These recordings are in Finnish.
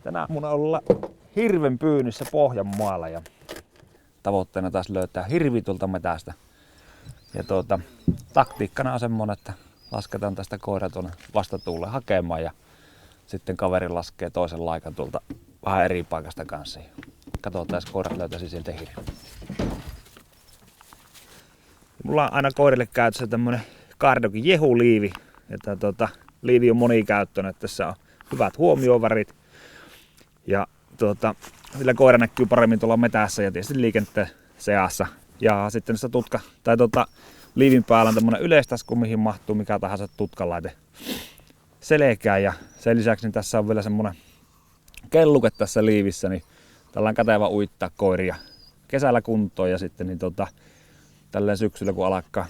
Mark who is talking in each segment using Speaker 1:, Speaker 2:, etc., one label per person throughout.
Speaker 1: Tänään mun on olla hirven pyynnissä Pohjanmaalla ja tavoitteena taas löytää hirvi tuolta metästä. Ja taktiikkana on semmonen, että lasketaan tästä koira tuonne vastatuulle hakemaan ja sitten kaveri laskee toisen laikan tuolta vähän eri paikasta kanssa. Katsotaan, jos koirat löytäisi sieltä hirvi. Mulla on aina koirille käytössä tämmönen Cardocin jehuliivi. Että liivi on monikäyttöinen, että tässä on hyvät huomiovärit. Ja sillä koira näkyy paremmin tuolla metässä ja tietysti liikenteen seassa. Ja sitten liivin päällä on tämmönen yleistasku, mihin mahtuu mikä tahansa tutkalaite selkään. Ja sen lisäksi niin tässä on vielä semmonen kelluke tässä liivissä, niin tällainen kätevä uittaa koiria kesällä kuntoon ja sitten niin tälleen syksyllä kun alkaa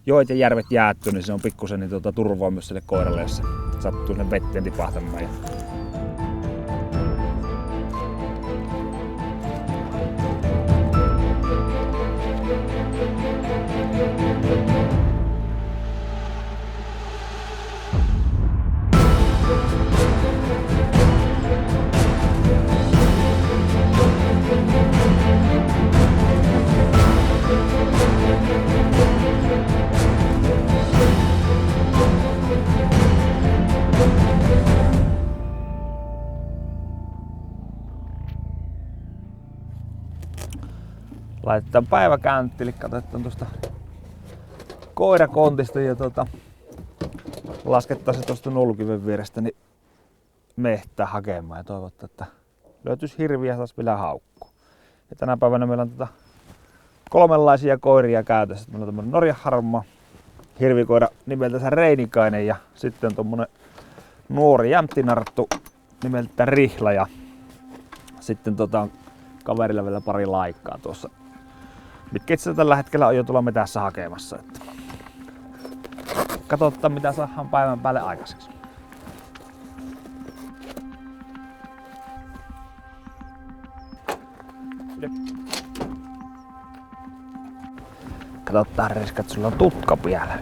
Speaker 1: joet ja järvet jäättyy, niin se on pikkusen niin turvaa myös sille koiralle, jos se sattuu sinne vetteen tipahtamaan. Laitetaan päiväkäynti, eli katsotaan tuosta koirakontista ja lasketaan se tuosta nulkiven vierestä niin mehtää hakemaan ja toivotaan, että löytyisi hirviä ja saisi vielä haukkua. Ja tänä päivänä meillä on kolmenlaisia koiria käytössä. Meillä on tämmönen Norjan harmaa hirvikoira nimeltänsä Reinikainen ja sitten on tommonen nuori jämptinarttu nimeltä Rihla ja sitten kaverilla vielä pari laikkaa tuossa. Mitkä itse tällä hetkellä on jo tuolla metässä hakemassa. Että katsotaan mitä saadaan päivän päälle aikaiseksi. Katsotaan Riska, että sulla on tutka vielä.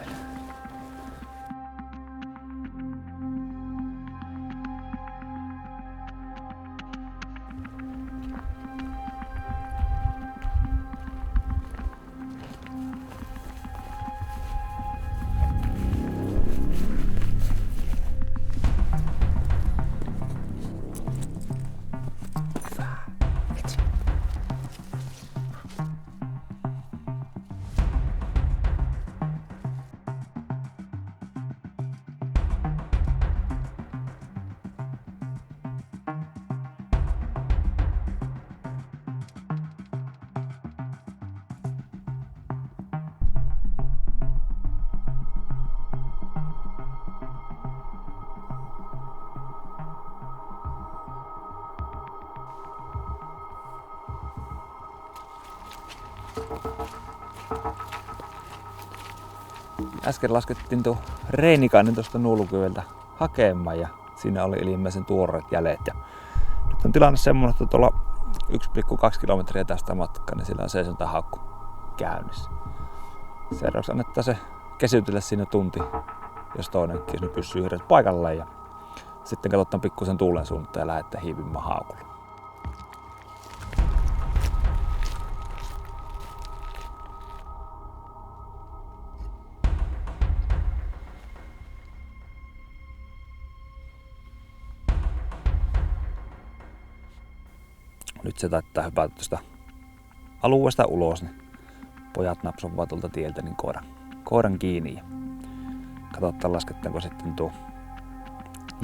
Speaker 1: Äsken laskettiin tuo Reinikainen tuosta Nulkiveltä hakemaan ja siinä oli ilmeisen tuoreet jäljet. Ja nyt on tilanne semmoinen, että tuolla 1,2 kilometriä tästä matkaa, niin sillä on seisontahaukku käynnissä. Seuraavaksi annetaan se kesytellä siinä tunti, jos toinenkin, jos ne pysyy yhdessä paikalleen. Ja sitten katsotaan pikkusen tuulen suunnittaa ja lähdetään hiipimään haukulle. Nyt se taittaa hypätä tuosta alueesta ulos, niin pojat napsovat tuolta tieltä niin koiran kiinni. Ja katsotaan lasketaanko sitten tuo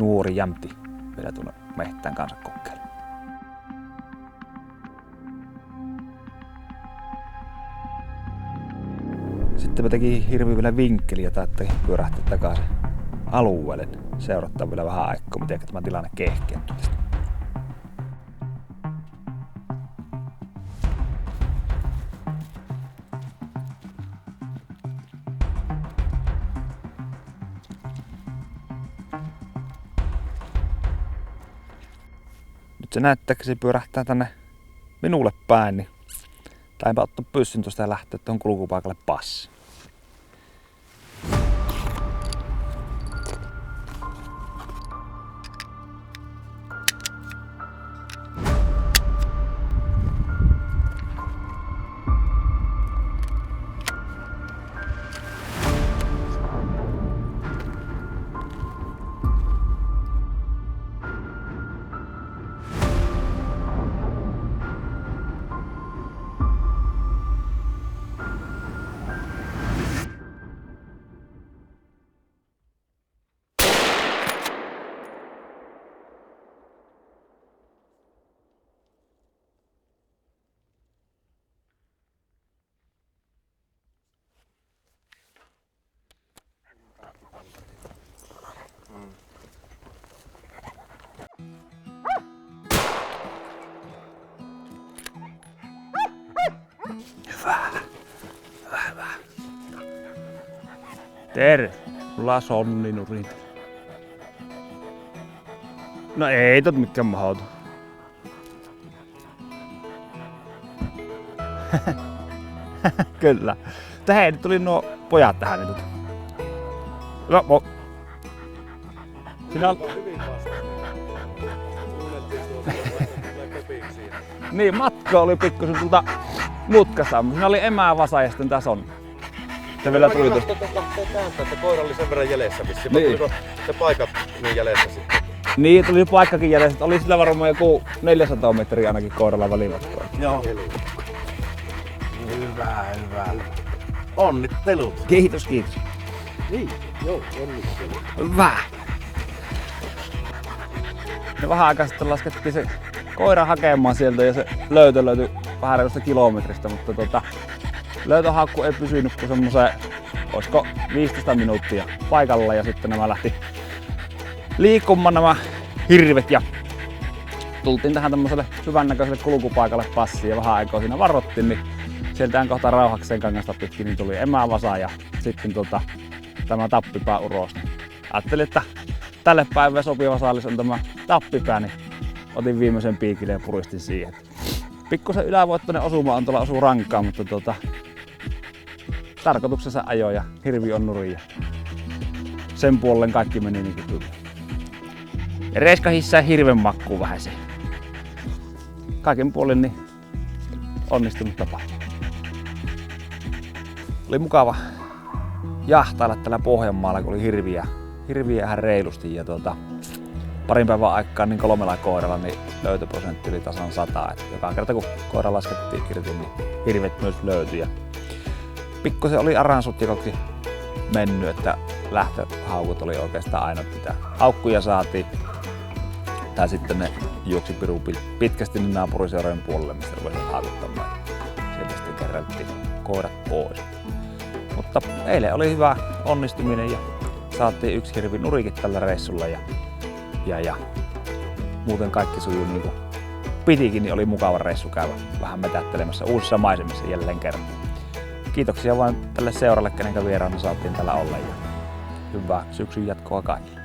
Speaker 1: nuori jämti vielä tuonne mehtään kanssa kokeille. Sitten me teki hirvi vielä vinkkeli ja taittaa pyörähtää takaisin alueelle. Seurattaa vielä vähän aikaa, miten tämä tilanne kehkeytyy tästä. Nyt se näyttää, että se pyörähtää tänne minulle päin, niin tainpa ottaa pyssyn tuosta ja lähteä tuohon kulkupaikalle passi. Hyvä. Terve. Mulla on sonninuri. No ei tot mikään mahdoton. Kyllä. Hei, nyt tuli nuo pojat tähän nyt. No, Sinä niin, matka oli pikkusen mutkassa. Siinä oli emävasa ja sitten tässä on. Se vielä tuli tuosta.
Speaker 2: Että koira oli sen verran jäljessä vissiin. Niin. Tuliko se paikka niin jäljessä sitten?
Speaker 1: Niin, tuli paikkakin jäljessä. Oli sillä varmaan joku 400 metriä ainakin koiralla välimatkoa.
Speaker 2: Joo. Hyvä. Onnittelut.
Speaker 1: Kiitos.
Speaker 2: Niin, joo, onnittelut.
Speaker 1: Hyvä. Me vähän aikaa sitten laskettiin se koira hakemaan sieltä ja se löytyi vähän reilusta kilometristä, mutta löytöhaukku ei pysynyt kuin semmoiseen, olisiko 15 minuuttia paikalla ja sitten nämä lähti liikkumaan nämä hirvet ja tultiin tähän tämmöiselle syvännäköiselle kulkupaikalle passiin ja vähän aikaa siinä varrottiin, niin sieltään kohta rauhakseen kangasta pitkin niin tuli emävasa ja sitten tämä tappipää uros. Ajattelin, että tälle päivälle sopiva saalis on tämä tappipää, niin otin viimeisen piikille ja puristin siihen. Pikkusen ylävoittoinen osuma on tuolla osuu rankaa, mutta tarkoituksessa ajoi ja hirvi on nurin ja sen puolelle kaikki meni niin kuin tuli. Ja reiska hissää hirven makkuu vähän se. Kaiken puolin niin onnistunut tapa. Oli mukava jahtailla tällä Pohjanmaalla, kun oli hirviä ihan reilusti ja parin päivän aikaan niin 3 koiralla niin löytöprosentti oli tasan 100. Et joka kerta kun koira laskettiin irti, niin hirvet myös löytyi. Ja pikkusen oli aransutjikoksi mennyt, että lähtöhaukut oli oikeastaan ainoa mitä haukkuja saatiin. Tai sitten ne juoksi piru pitkästi niin naapuriseurojen puolelle, mistä rupesi haukuttamaan. Sieltä sitten kerättiin koirat pois. Mutta eilen oli hyvä onnistuminen ja saatiin 1 hirvi nurikin tällä reissulla ja muuten kaikki sujuu niin kuin pitikin, niin oli mukava reissu käydä vähän metättelemässä uusissa maisemissa jälleen kerran. Kiitoksia vain tälle seuralle, kenenkä vieraana saatiin täällä olla ja hyvää syksyn jatkoa kaikille.